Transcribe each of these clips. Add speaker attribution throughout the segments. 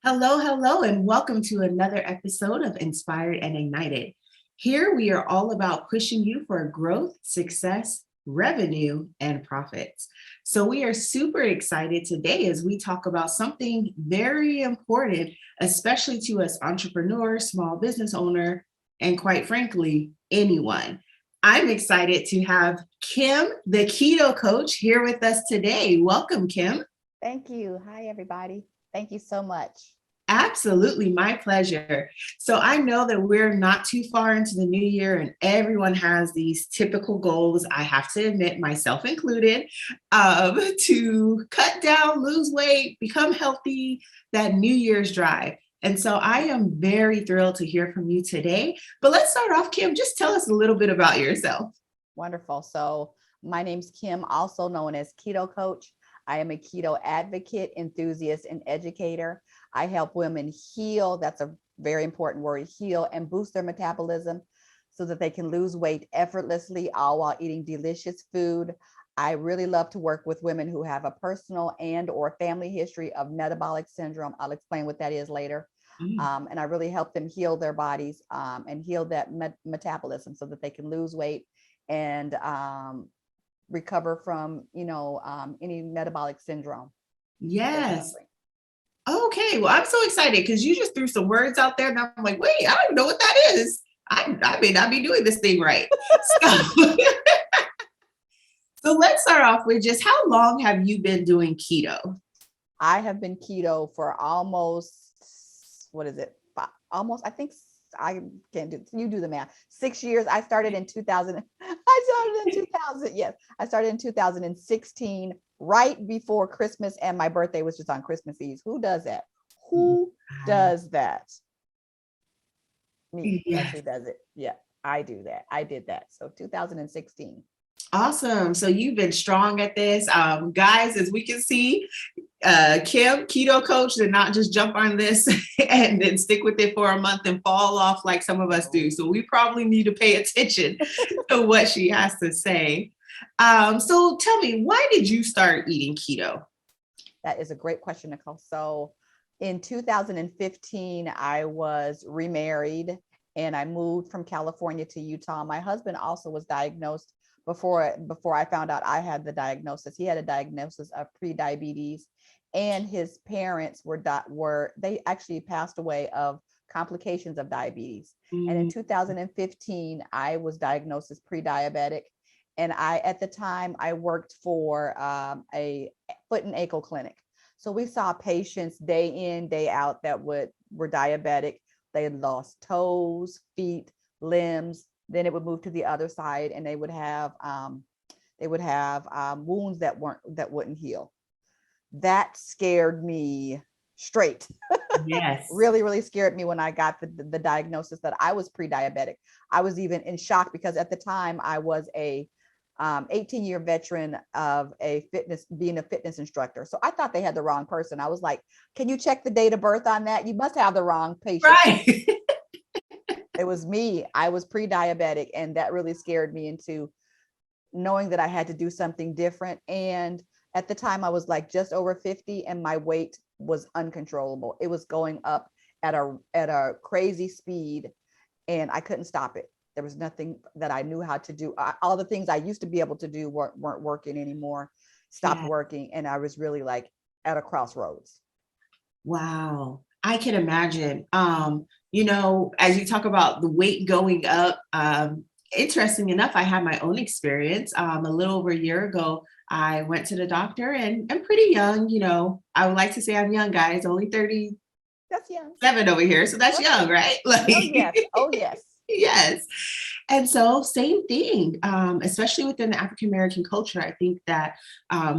Speaker 1: Hello, hello, and welcome to another episode of Inspired and Ignited. Here we are all about pushing you for growth, success, revenue, and profits. So we are super excited today as we talk about something very important, especially to us entrepreneurs, small business owner, and quite frankly, anyone. I'm excited to have Kim, the Keto Coach, here with us today. Welcome, Kim.
Speaker 2: Thank you. Hi, everybody. Thank you so much.
Speaker 1: Absolutely, my pleasure. So I know that we're not too far into the new year and everyone has these typical goals, I have to admit, myself included, to cut down, lose weight, become healthy, that New Year's drive. And so I am very thrilled to hear from you today. But let's start off, Kim, just tell us a little bit about yourself.
Speaker 2: Wonderful. So my name's Kim, also known as Keto Coach. I am a keto advocate, enthusiast, and educator. I help women heal. That's a very important word, heal, and boost their metabolism so that they can lose weight effortlessly, all while eating delicious food. I really love to work with women who have a personal and or family history of metabolic syndrome. I'll explain what that is later. And I really help them heal their bodies and heal that metabolism so that they can lose weight and recover from, any metabolic syndrome.
Speaker 1: Yes. Okay, well, I'm so excited because you just threw some words out there and I'm like, wait, I don't even know what that is. I may not be doing this thing right. So, so let's start off with just how long have you been doing keto?
Speaker 2: I have been keto for almost, what is it? Almost, I think I can't do, you do the math. 6 years. I started in 2000. Yes, I started in 2016, right before Christmas, and my birthday was just on Christmas Eve. Who does that? Who does that? Me.
Speaker 1: Yes.
Speaker 2: That's who does it. Yeah, I do that. I did that. So 2016.
Speaker 1: Awesome. So you've been strong at this. Guys, as we can see, Kim, Keto Coach, did not just jump on this and then stick with it for a month and fall off like some of us do. So we probably need to pay attention to what she has to say. So tell me, why did you start eating keto?
Speaker 2: That is a great question, Nicole. So in 2015, I was remarried and I moved from California to Utah. My husband also was diagnosed before I found out I had the diagnosis. He had a diagnosis of pre-diabetes, and his parents they actually passed away of complications of diabetes. And in 2015, I was diagnosed as pre-diabetic. And at the time, I worked for a foot and ankle clinic. So we saw patients day in, day out that were diabetic. They had lost toes, feet, limbs. Then it would move to the other side, and they would have wounds that wouldn't heal. That scared me straight.
Speaker 1: Yes.
Speaker 2: Really, really scared me when I got the diagnosis that I was pre-diabetic. I was even in shock because at the time I was a 18-year veteran of being a fitness instructor. So I thought they had the wrong person. I was like, can you check the date of birth on that? You must have the wrong patient.
Speaker 1: Right.
Speaker 2: It was me. I was pre-diabetic, and that really scared me into knowing that I had to do something different. And at the time I was like just over 50 and my weight was uncontrollable. It was going up at a crazy speed and I couldn't stop it. There was nothing that I knew how to do. All the things I used to be able to do weren't working anymore, stopped working. And I was really like at a crossroads.
Speaker 1: Wow. I can imagine. As you talk about the weight going up, interesting enough, I had my own experience. A little over a year ago, I went to the doctor and I'm pretty young. I would like to say I'm young, guys, only 37
Speaker 2: That's young.
Speaker 1: over here. So that's young, right?
Speaker 2: Oh, yes. Oh, yes.
Speaker 1: Yes. And so same thing, especially within the African-American culture, I think that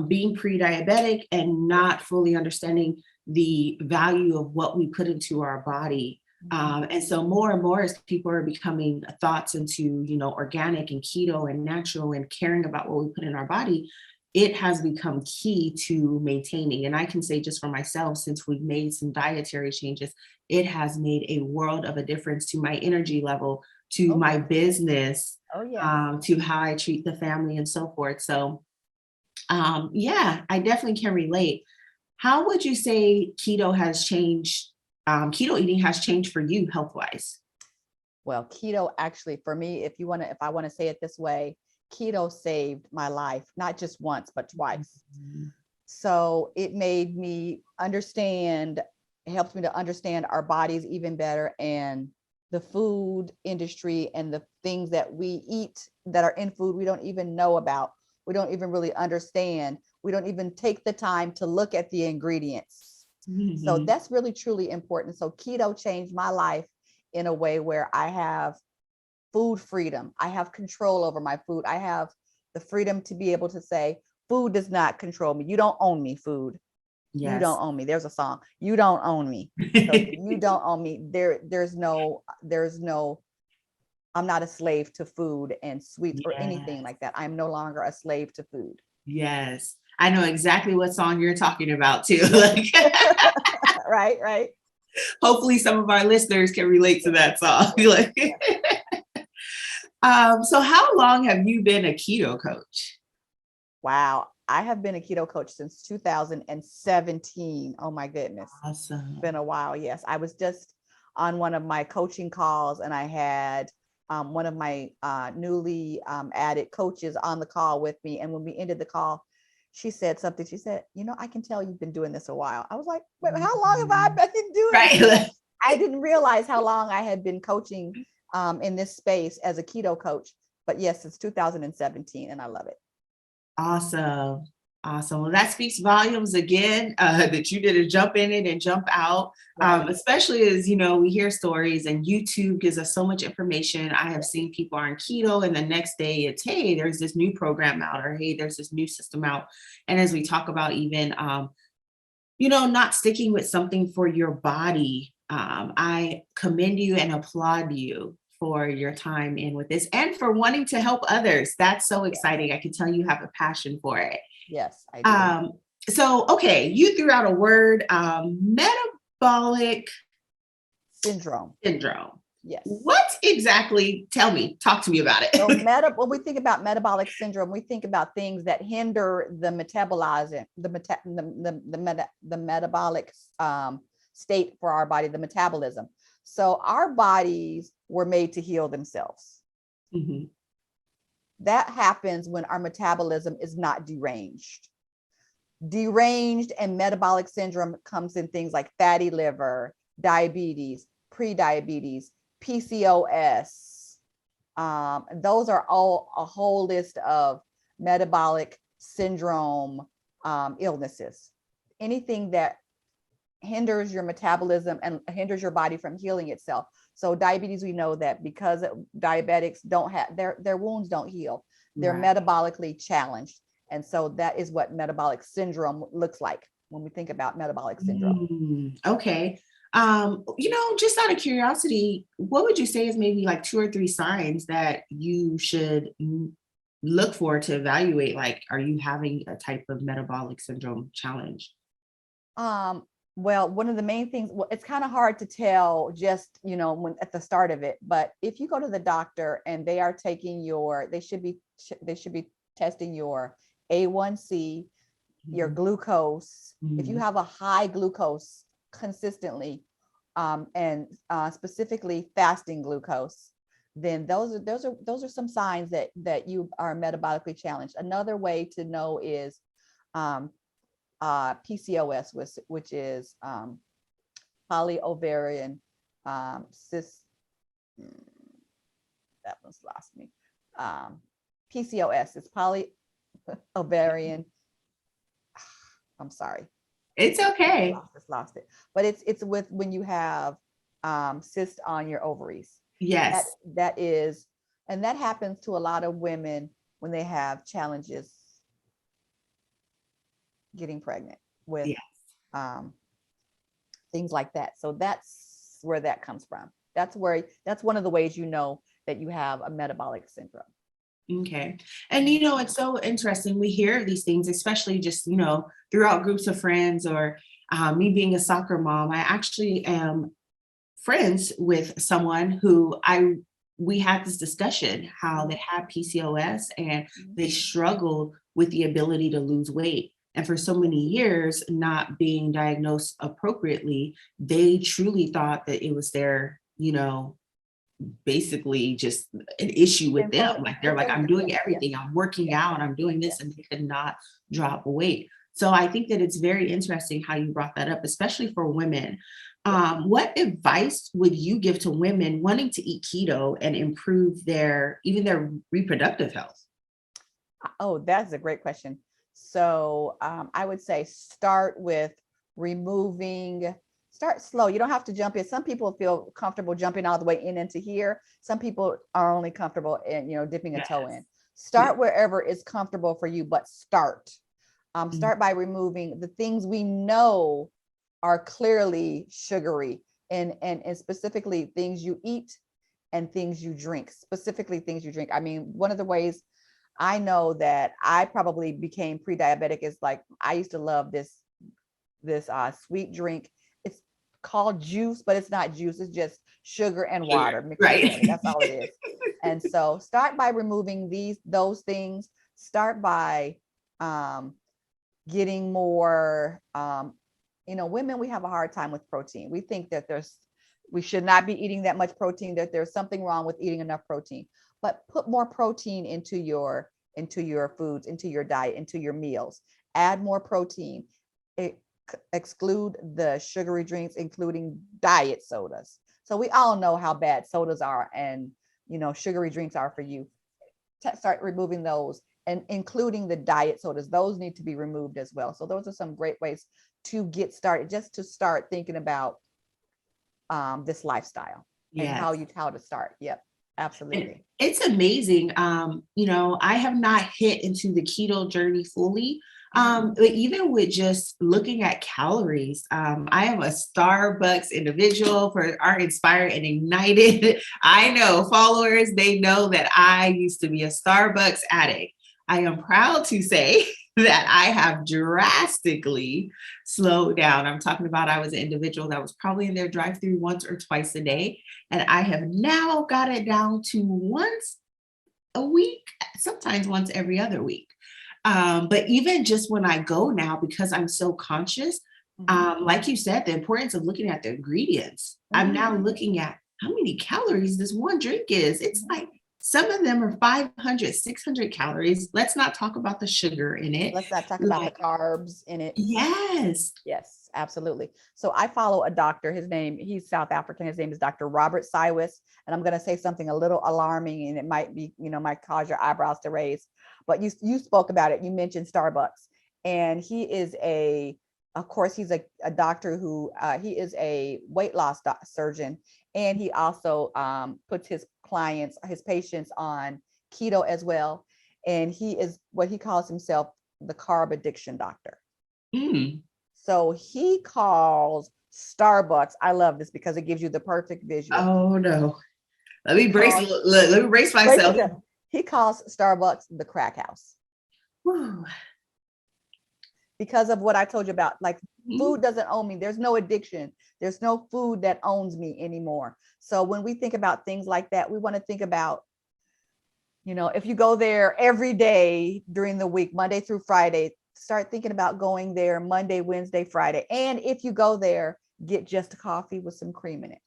Speaker 1: being pre-diabetic and not fully understanding the value of what we put into our body. And so more and more as people are becoming thoughts into, organic and keto and natural and caring about what we put in our body, it has become key to maintaining. And I can say just for myself, since we've made some dietary changes, it has made a world of a difference to my energy level, to my business, to how I treat the family and so forth. So I definitely can relate. How would you say keto has changed keto eating has changed for you health-wise?
Speaker 2: Well, keto actually, for me, if I want to say it this way, keto saved my life, not just once, but twice.
Speaker 1: Mhm.
Speaker 2: So it made me understand, it helps me to understand our bodies even better, and the food industry and the things that we eat that are in food we don't even know about. We don't even really understand. We don't even take the time to look at the ingredients. So
Speaker 1: Mhm.
Speaker 2: that's really, truly important. So keto changed my life in a way where I have food freedom. I have control over my food. I have the freedom to be able to say, food does not control me. You don't own me, food. You don't
Speaker 1: Yes.
Speaker 2: own me. There's a song. You don't own me. So you don't own me. There's no, I'm not a slave to food and sweets or anything
Speaker 1: Yes.
Speaker 2: like that. I'm no longer a slave to food.
Speaker 1: Yes. I know exactly what song you're talking about too. Like,
Speaker 2: Right, right.
Speaker 1: hopefully some of our listeners can relate to that song.
Speaker 2: Yeah,
Speaker 1: Like,
Speaker 2: yeah.
Speaker 1: so how long have you been a keto coach?
Speaker 2: Wow. I have been a keto coach since 2017. Oh my goodness. Been
Speaker 1: Awesome.
Speaker 2: a while. Yes. I was just on one of my coaching calls, and I had one of my newly added coaches on the call with me. And when we ended the call, she said something. She said, I can tell you've been doing this a while. I was like, but how long have I
Speaker 1: Mhm.
Speaker 2: been doing it?
Speaker 1: Right.
Speaker 2: I didn't realize how long I had been coaching in this space as a keto coach. But yes, it's 2017, and I love it.
Speaker 1: Awesome. Awesome. Well, that speaks volumes again, that you didn't jump in it and jump out,
Speaker 2: Right.
Speaker 1: especially as, we hear stories and YouTube gives us so much information. I have seen people are on keto and the next day it's, hey, there's this new program out, or hey, there's this new system out. And as we talk about even, not sticking with something for your body, I commend you and applaud you for your time in with this and for wanting to help others. That's so
Speaker 2: Yes.
Speaker 1: exciting. I can tell you have a passion for it.
Speaker 2: Yes, I do.
Speaker 1: Um, so, okay, you threw out a word, metabolic
Speaker 2: Syndrome.
Speaker 1: syndrome.
Speaker 2: Yes.
Speaker 1: What exactly? Tell me, talk to me about
Speaker 2: So
Speaker 1: it.
Speaker 2: when we think about metabolic syndrome, we think about things that hinder the metabolizing, the metabolic state for our body, the metabolism. So our bodies were made to heal themselves.
Speaker 1: Mhm.
Speaker 2: That happens when our metabolism is not deranged. Deranged and metabolic syndrome comes in things like fatty liver, diabetes, pre-diabetes, PCOS. Those are all a whole list of metabolic syndrome illnesses. Anything that hinders your metabolism and hinders your body from healing itself. So diabetes, we know that because diabetics don't have their wounds don't heal. They're
Speaker 1: Right.
Speaker 2: metabolically challenged. And so that is what metabolic syndrome looks like when we think about metabolic syndrome.
Speaker 1: Okay. Just out of curiosity, what would you say is maybe like 2 or 3 signs that you should look for to evaluate? Like, are you having a type of metabolic syndrome challenge?
Speaker 2: Um, well, one of the main things, well, it's kind of hard to tell just, when at the start of it, but if you go to the doctor and they are taking they should be testing your A1C, your
Speaker 1: Mhm.
Speaker 2: glucose. If you
Speaker 1: Mhm.
Speaker 2: have a high glucose consistently, and specifically fasting glucose, then those are some signs that you are metabolically challenged. Another way to know is um, PCOS, which is polyovarian cyst. That one's lost me. PCOS is polyovarian. I'm sorry.
Speaker 1: It's okay.
Speaker 2: Lost it. But it's with when you have cysts on your ovaries. That
Speaker 1: Yes.
Speaker 2: that is, and that happens to a lot of women when they have challenges getting pregnant with
Speaker 1: Yes.
Speaker 2: um, things like that. So that's where that comes from. That's one of the ways that you have a metabolic syndrome.
Speaker 1: Okay. And it's so interesting. We hear of these things, especially just, throughout groups of friends or me being a soccer mom. I actually am friends with someone who we had this discussion how they had PCOS and they struggled with the ability to lose weight. And for so many years, not being diagnosed appropriately, they truly thought that it was their, basically just an issue with them. Like they're like, I'm doing everything, I'm working out, I'm doing this, and they could not drop weight. So I think that it's very interesting how you brought that up, especially for women. What advice would you give to women wanting to eat keto and improve even their reproductive health?
Speaker 2: Oh, that's a great question. So I would say start with start slow. You don't have to jump in. Some people feel comfortable jumping all the way in into here. Some people are only comfortable in, dipping a toe in. Start wherever is comfortable for you, but start. Start by removing the things we know are clearly sugary and specifically things you eat and things you drink, specifically things you drink. I mean, one of the ways I know that I probably became pre-diabetic is like, I used to love this sweet drink. It's called juice, but it's not juice. It's just sugar and water mixed together. That's all it is. And so start by removing those things. Start by getting more, women, we have a hard time with protein. We think that we should not be eating that much protein, that there's something wrong with eating enough protein. But put more protein into your foods, into your diet, into your meals. Add more protein. Exclude the sugary drinks, including diet sodas. So we all know how bad sodas are and sugary drinks are for you. Start removing those and including the diet sodas. Those need to be removed as well. So those are some great ways to get started, just to start thinking about this lifestyle and how to start. Yep. Absolutely.
Speaker 1: It's amazing. I have not hit into the keto journey fully. But even with just looking at calories, I am a Starbucks individual for our Inspired and Ignited. I know followers, they know that I used to be a Starbucks addict. I am proud to say that I have drastically slowed down. I'm talking about I was an individual that was probably in their drive-through once or twice a day. And I have now got it down to once a week, sometimes once every other week. But even just when I go now, because I'm so conscious, like you said, the importance of looking at the ingredients. I'm now looking at how many calories this one drink is. It's like some of them are 500, 600 calories. Let's not talk about the sugar in it.
Speaker 2: Let's not talk about the carbs in it.
Speaker 1: Yes.
Speaker 2: Yes, absolutely. So I follow a doctor. He's South African. His name is Dr. Robert Siwis. And I'm going to say something a little alarming, and it might be, might cause your eyebrows to raise. But you spoke about it. You mentioned Starbucks. And he is of course, he's a doctor who, he is a weight loss surgeon. And he also puts his patients on keto as well. And he is what he calls himself the carb addiction doctor. So he calls Starbucks. I love this because it gives you the perfect visual.
Speaker 1: Oh no. Let me brace myself.
Speaker 2: He calls Starbucks the crack house.
Speaker 1: Whew.
Speaker 2: Because of what I told you about, like food doesn't own me. There's no addiction. There's no food that owns me anymore. So when we think about things like that, we want to think about, if you go there every day during the week, Monday through Friday, start thinking about going there Monday, Wednesday, Friday. And if you go there, get just a coffee with some cream in it.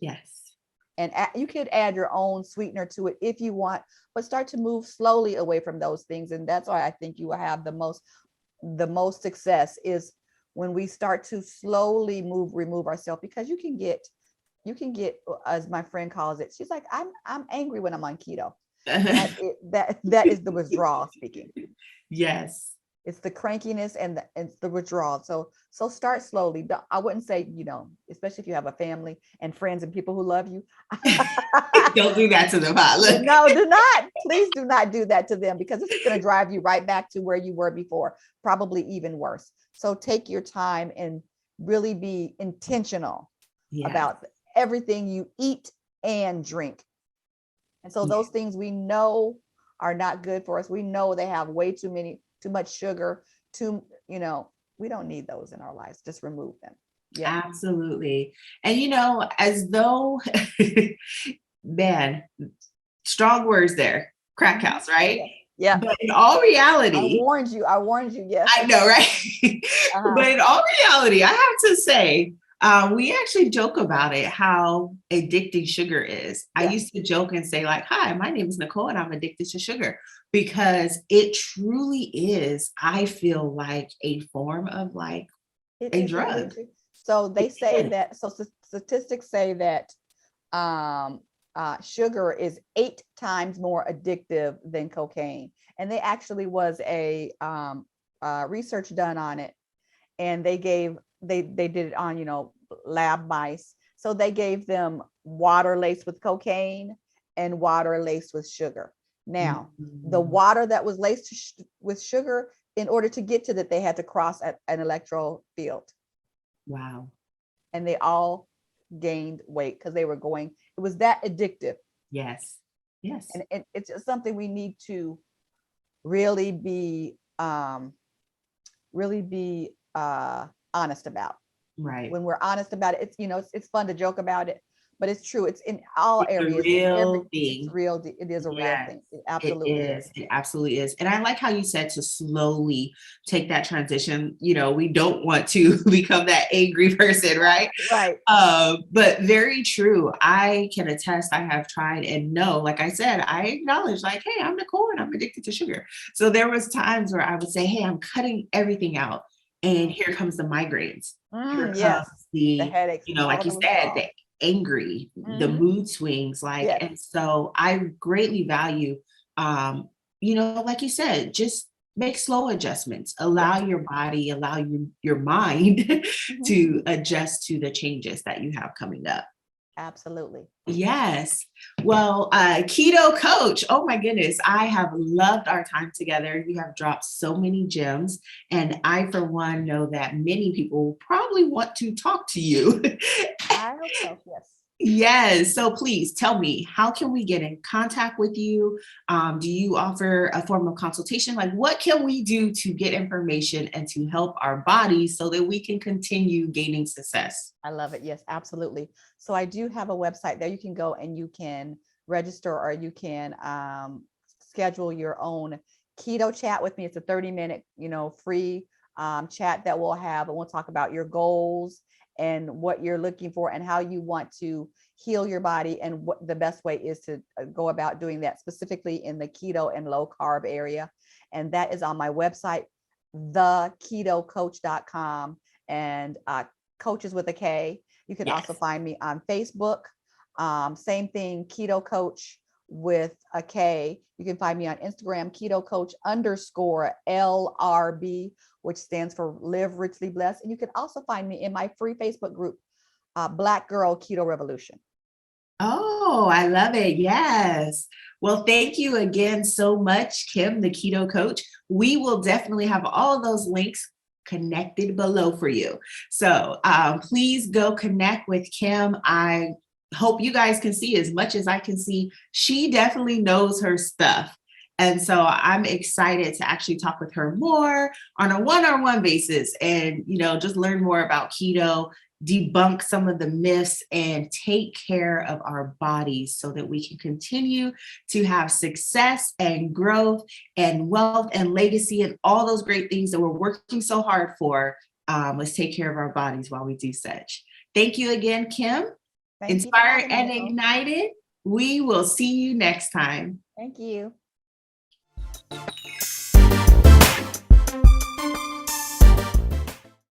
Speaker 1: Yes.
Speaker 2: And you could add your own sweetener to it if you want, but start to move slowly away from those things. And that's why I think you will have the most success is when we start to slowly remove ourselves, because you can get, as my friend calls it, she's like, I'm angry when I'm on keto. That is the withdrawal speaking.
Speaker 1: Yes.
Speaker 2: It's the crankiness and the withdrawal. So start slowly. I wouldn't say, especially if you have a family and friends and people who love you.
Speaker 1: Don't do that to them. Look.
Speaker 2: No, do not. Please do not do that to them, because it's going to drive you right back to where you were before, probably even worse. So take your time and really be intentional about everything you eat and drink. And so those things we know are not good for us. We know they have too much sugar, we don't need those in our lives. Just remove them.
Speaker 1: Yeah, absolutely. And as though, man, strong words there, crack house, right?
Speaker 2: Yeah.
Speaker 1: But in all
Speaker 2: I
Speaker 1: reality,
Speaker 2: warned you. I warned you. Yes.
Speaker 1: I know, right?
Speaker 2: Uh-huh.
Speaker 1: But in all reality, I have to say, we actually joke about it, how addicting sugar is. I
Speaker 2: Yeah.
Speaker 1: used to joke and say, like, hi, my name is Nicole and I'm addicted to sugar, because it truly is, I feel like, a form of like
Speaker 2: It
Speaker 1: a
Speaker 2: is
Speaker 1: drug.
Speaker 2: addictive. So they
Speaker 1: It
Speaker 2: say
Speaker 1: is.
Speaker 2: that, so statistics say that sugar is 8 times more addictive than cocaine. And they actually was a research done on it, and they did it on, lab mice. So they gave them water laced with cocaine and water laced with sugar. Now, the
Speaker 1: Mhm.
Speaker 2: water that was laced with sugar, in order to get to that, they had to cross an electro field,
Speaker 1: Wow.
Speaker 2: and they all gained weight because they were going, it was that addictive.
Speaker 1: Yes. Yes.
Speaker 2: And it's just something we need to really be honest about.
Speaker 1: Right.
Speaker 2: When we're honest about it, it's fun to joke about it, but it's true. It's in all
Speaker 1: It's a
Speaker 2: areas.
Speaker 1: real
Speaker 2: It's
Speaker 1: thing.
Speaker 2: real. It is a real
Speaker 1: Yes,
Speaker 2: thing. It
Speaker 1: it
Speaker 2: absolutely is.
Speaker 1: is. It absolutely is. And I like how you said to slowly take that transition. We don't want to become that angry person, right?
Speaker 2: Right.
Speaker 1: But very true. I can attest, I have tried and know, like I said, I acknowledge, like, hey, I'm Nicole and I'm addicted to sugar. So there was times where I would say, hey, I'm cutting everything out. And here comes the migraines. Here comes
Speaker 2: Yes. The
Speaker 1: the,
Speaker 2: headaches, all
Speaker 1: like
Speaker 2: of
Speaker 1: you
Speaker 2: the
Speaker 1: said, the
Speaker 2: withdrawal.
Speaker 1: angry, the
Speaker 2: Hmm.
Speaker 1: mood swings, like,
Speaker 2: Yes.
Speaker 1: and so I greatly value, like you said, just make slow adjustments, allow
Speaker 2: Yes.
Speaker 1: your body, allow your mind
Speaker 2: Hmm.
Speaker 1: to adjust to the changes that you have coming up.
Speaker 2: Absolutely.
Speaker 1: Yes. Well, Keto Coach, oh my goodness, I have loved our time together. You have dropped so many gems, and I, for one, know that many people probably want to talk to you.
Speaker 2: I hope so. Yes.
Speaker 1: Yes. So please tell me, how can we get in contact with you? Do you offer a form of consultation? Like, what can we do to get information and to help our bodies so that we can continue gaining success?
Speaker 2: I love it. Yes, absolutely. So I do have a website there. You can go and you can register, or you can schedule your own keto chat with me. It's a 30-minute, free chat that we'll have, and we'll talk about your goals and what you're looking for and how you want to heal your body, and what the best way is to go about doing that, specifically in the keto and low carb area. And that is on my website, theketocoach.com, and coaches with a K. You can also
Speaker 1: Yes.
Speaker 2: find me on Facebook. Same thing, Keto Coach with a K. You can find me on Instagram, Keto Coach _LRB, which stands for Live Richly Blessed. And you can also find me in my free Facebook group, Black Girl Keto Revolution.
Speaker 1: Oh, I love it. Yes. Well, thank you again so much, Kim, the Keto Coach. We will definitely have all those links connected below for you. So please go connect with Kim. I hope you guys can see as much as I can see. She definitely knows her stuff. And so I'm excited to actually talk with her more on a one-on-one basis, and, just learn more about keto, debunk some of the myths, and take care of our bodies so that we can continue to have success and growth and wealth and legacy and all those great things that we're working so hard for. Let's take care of our bodies while we do such. Thank you again, Kim.
Speaker 2: Thank you for
Speaker 1: Inspired
Speaker 2: having me,
Speaker 1: and
Speaker 2: Nicole.
Speaker 1: ignited. We will see you next time.
Speaker 2: Thank you.